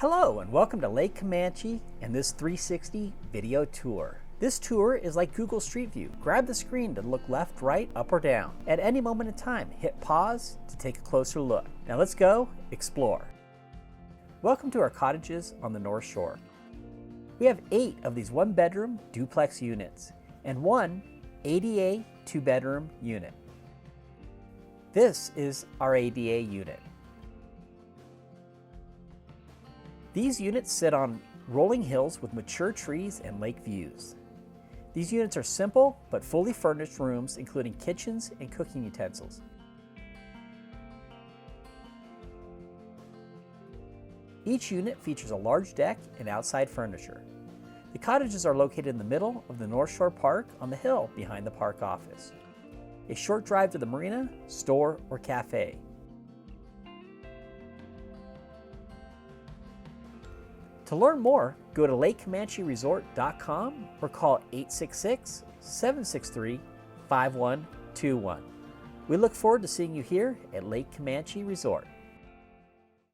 Hello and welcome to Lake Camanche and this 360 video tour. This tour is like Google Street View. Grab the screen to look left, right, up, or down. At any moment in time, hit pause to take a closer look. Now let's go explore. Welcome to our cottages on the North Shore. We have 8 of these 1-bedroom duplex units and 1 ADA 2-bedroom unit. This is our ADA unit. These units sit on rolling hills with mature trees and lake views. These units are simple but fully furnished rooms including kitchens and cooking utensils. Each unit features a large deck and outside furniture. The cottages are located in the middle of the North Shore Park on the hill behind the park office. A short drive to the marina, store, or café. To learn more, go to lakecomancheresort.com or call 866-763-5121. We look forward to seeing you here at Lake Camanche Resort.